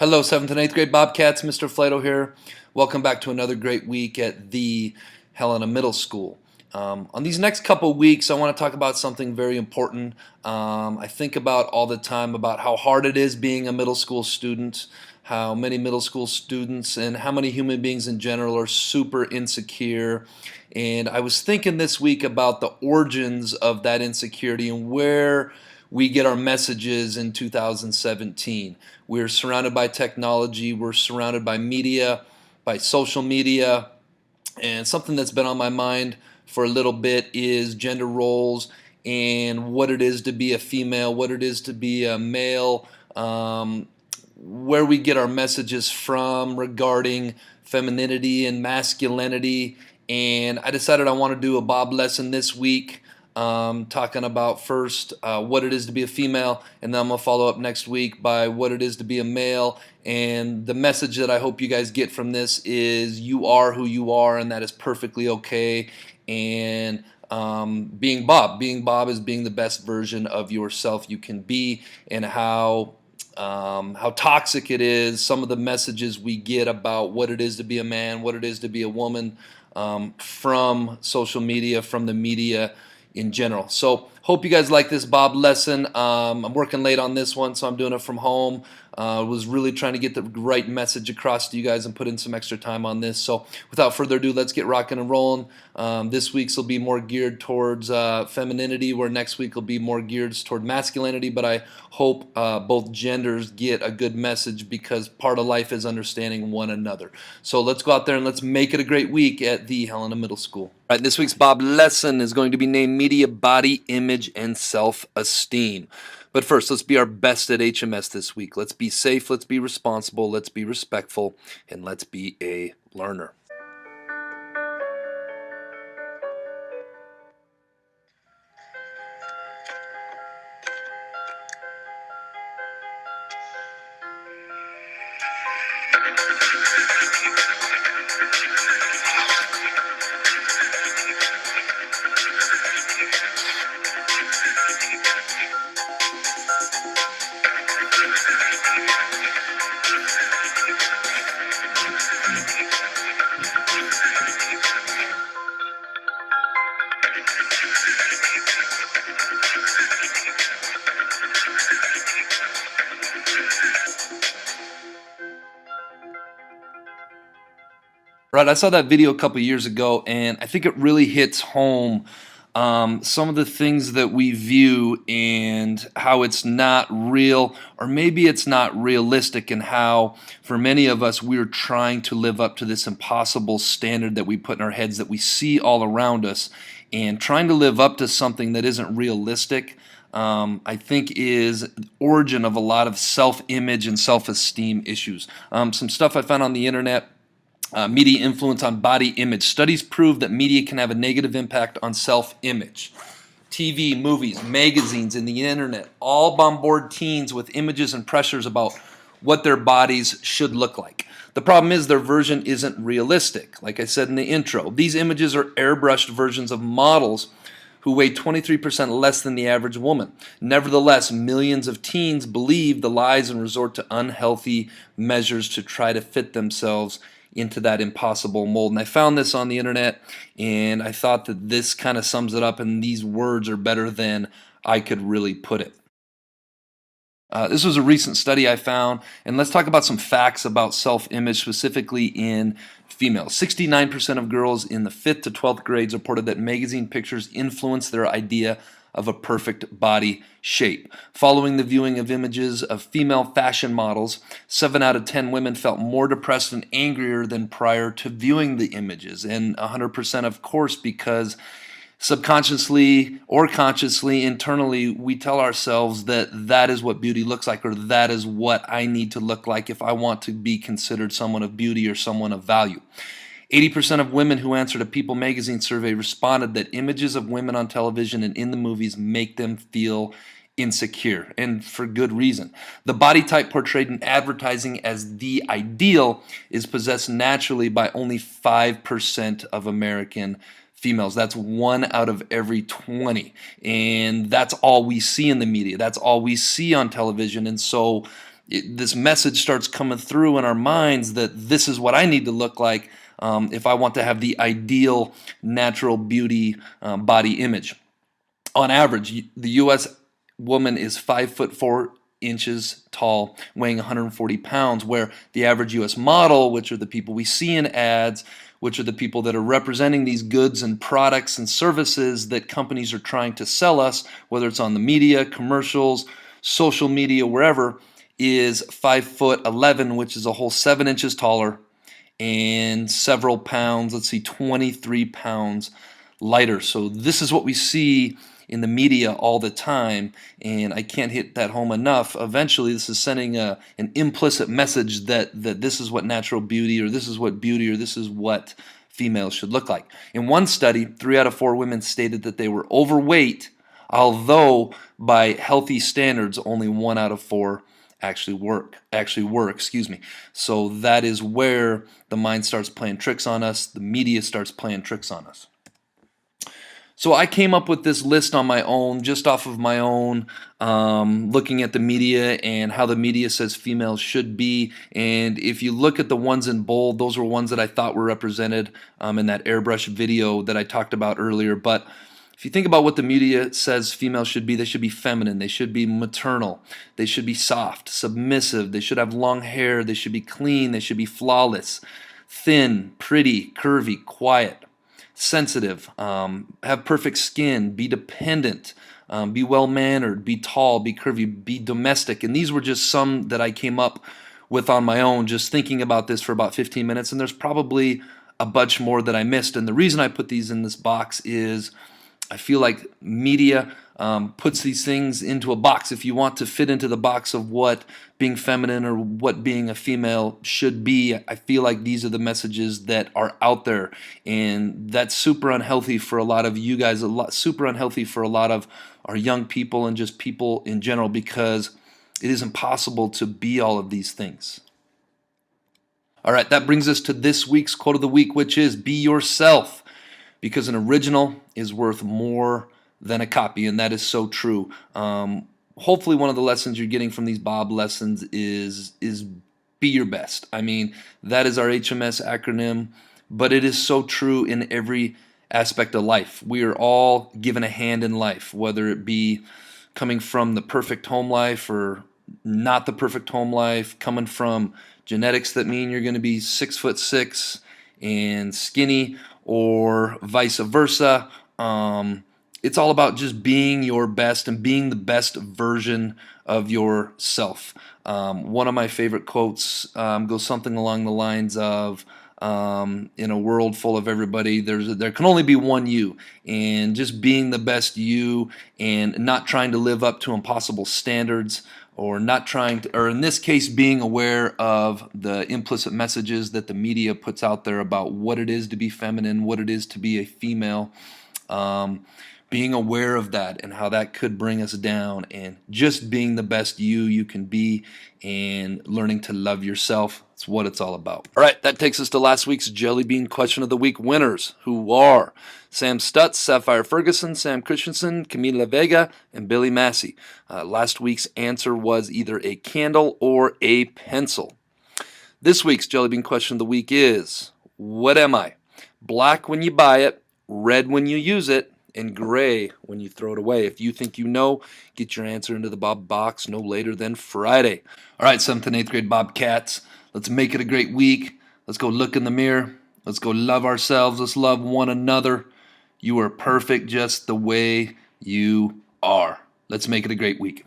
Hello, 7th and 8th grade Bobcats. Mr. Flato here. Welcome back to another great week at the Helena Middle School. On these next couple weeks, I want to talk about something very important. I think about all the time about how hard it is being a middle school student, how many middle school students and how many human beings in general are super insecure. And I was thinking this week about the origins of that insecurity and where we get our messages in 2017. We're surrounded by technology, we're surrounded by media, by social media, and something that's been on my mind for a little bit is gender roles and what it is to be a female, what it is to be a male, where we get our messages from regarding femininity and masculinity. And I decided I want to do a Bob lesson this week, talking about first what it is to be a female, and then I'm going to follow up next week by what it is to be a male. And the message that I hope you guys get from this is you are who you are, and that is perfectly okay. And being Bob is being the best version of yourself you can be, and how toxic it is, some of the messages we get about what it is to be a man, what it is to be a woman, from social media, from the media in general. So hope you guys like this Bob lesson. I'm working late on this one, so I'm doing it from home. Was really trying to get the right message across to you guys and put in some extra time on this. So without further ado, let's get rocking and rolling. This week's will be more geared towards femininity, where next week will be more geared toward masculinity, but I hope both genders get a good message, because part of life is understanding one another. So let's go out there and let's make it a great week at the Helena Middle School. All right, this week's Bob lesson is going to be named Media, Body, Image, and Self-Esteem. But first, let's be our best at HMS this week. Let's be safe, let's be responsible, let's be respectful, and let's be a learner. Right, I saw that video a couple years ago, and I think it really hits home some of the things that we view and how it's not real, or maybe it's not realistic, and how for many of us we're trying to live up to this impossible standard that we put in our heads that we see all around us, and trying to live up to something that isn't realistic. I think is the origin of a lot of self-image and self-esteem issues. Some stuff I found on the internet. Media influence on body image. Studies prove that media can have a negative impact on self-image. TV, movies, magazines, and the internet all bombard teens with images and pressures about what their bodies should look like. The problem is their version isn't realistic. Like I said in the intro, these images are airbrushed versions of models who weigh 23% less than the average woman. Nevertheless, millions of teens believe the lies and resort to unhealthy measures to try to fit themselves into that impossible mold. And I found this on the internet, and I thought that this kind of sums it up, and these words are better than I could really put it. This was a recent study I found, and let's talk about some facts about self-image, specifically in females. 69% of girls in the 5th to 12th grades reported that magazine pictures influence their idea of a perfect body shape. Following the viewing of images of female fashion models, 7 out of 10 women felt more depressed and angrier than prior to viewing the images. And 100%, of course, because subconsciously or consciously, internally, we tell ourselves that that is what beauty looks like, or that is what I need to look like if I want to be considered someone of beauty or someone of value. 80% of women who answered a People magazine survey responded that images of women on television and in the movies make them feel insecure, and for good reason. The body type portrayed in advertising as the ideal is possessed naturally by only 5% of American females. That's 1 out of every 20, and that's all we see in the media. That's all we see on television. And so this message starts coming through in our minds that this is what I need to look like if I want to have the ideal natural beauty body image. On average, the U.S. woman is 5'4" tall, weighing 140 pounds, where the average U.S. model, which are the people we see in ads, which are the people that are representing these goods and products and services that companies are trying to sell us, whether it's on the media, commercials, social media, wherever, is 5'11", which is a whole 7 inches taller and several pounds, let's see, 23 pounds lighter. So this is what we see in the media all the time, and I can't hit that home enough. Eventually, this is sending an implicit message that this is what natural beauty, or this is what beauty, or this is what females should look like. In one study, 3 out of 4 women stated that they were overweight, although by healthy standards, only 1 out of 4 actually were, excuse me. So that is where the mind starts playing tricks on us, the media starts playing tricks on us. So I came up with this list on my own, just off of my own, looking at the media and how the media says females should be. And if you look at the ones in bold, those were ones that I thought were represented in that airbrush video that I talked about earlier. But if you think about what the media says females should be, they should be feminine, they should be maternal, they should be soft, submissive, they should have long hair, they should be clean, they should be flawless, thin, pretty, curvy, quiet, sensitive, have perfect skin, be dependent, be well-mannered, be tall, be curvy, be domestic. And these were just some that I came up with on my own, just thinking about this for about 15 minutes. And there's probably a bunch more that I missed. And the reason I put these in this box is I feel like media puts these things into a box. If you want to fit into the box of what being feminine or what being a female should be, I feel like these are the messages that are out there, and that's super unhealthy for a lot of you guys, super unhealthy for a lot of our young people and just people in general, because it is impossible to be all of these things. All right, that brings us to this week's quote of the week, which is be yourself, because an original is worth more than a copy, and that is so true. Hopefully one of the lessons you're getting from these B.O.B lessons is be your best. I mean, that is our HMS acronym, but it is so true in every aspect of life. We are all given a hand in life, whether it be coming from the perfect home life or not the perfect home life, coming from genetics that mean you're going to be 6'6" and skinny, or vice versa. It's all about just being your best and being the best version of yourself. One of my favorite quotes goes something along the lines of, in a world full of everybody, there can only be one you, and just being the best you and not trying to live up to impossible standards, or not trying to, or in this case, being aware of the implicit messages that the media puts out there about what it is to be feminine, what it is to be a female. Being aware of that and how that could bring us down, and just being the best you can be, and learning to love yourself. That's what it's all about. All right, that takes us to last week's Jellybean Question of the Week winners, who are Sam Stutz, Sapphire Ferguson, Sam Christensen, Camila Vega, and Billy Massey. Last week's answer was either a candle or a pencil. This week's Jellybean Question of the Week is, what am I? Black when you buy it, red when you use it, and gray when you throw it away. If you think you know, get your answer into the B.O.B box no later than Friday. All right, 7th and 8th grade Bobcats, let's make it a great week. Let's go look in the mirror. Let's go love ourselves. Let's love one another. You are perfect just the way you are. Let's make it a great week.